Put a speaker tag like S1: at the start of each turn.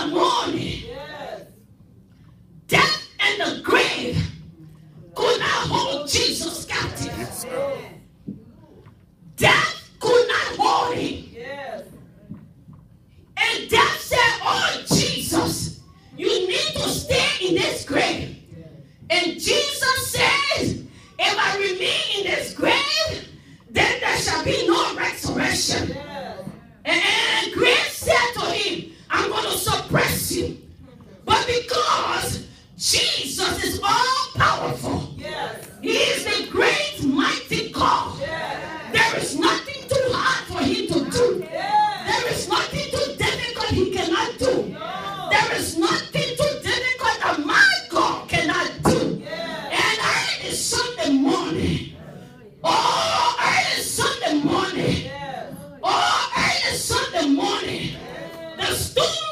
S1: the morning, death and the grave could not hold Jesus captive. Death could not hold him. And death said, oh Jesus, you need to stay in this grave. And Jesus says, if I remain in this grave, then there shall be no resurrection. And grave said to him, I'm going to suppress you. But because Jesus is all powerful, he is the great mighty God. There is nothing too hard for him to do. There is nothing too difficult he cannot do. There is nothing too difficult that my God cannot do. And early Sunday morning, early Sunday morning, early Sunday morning, the stone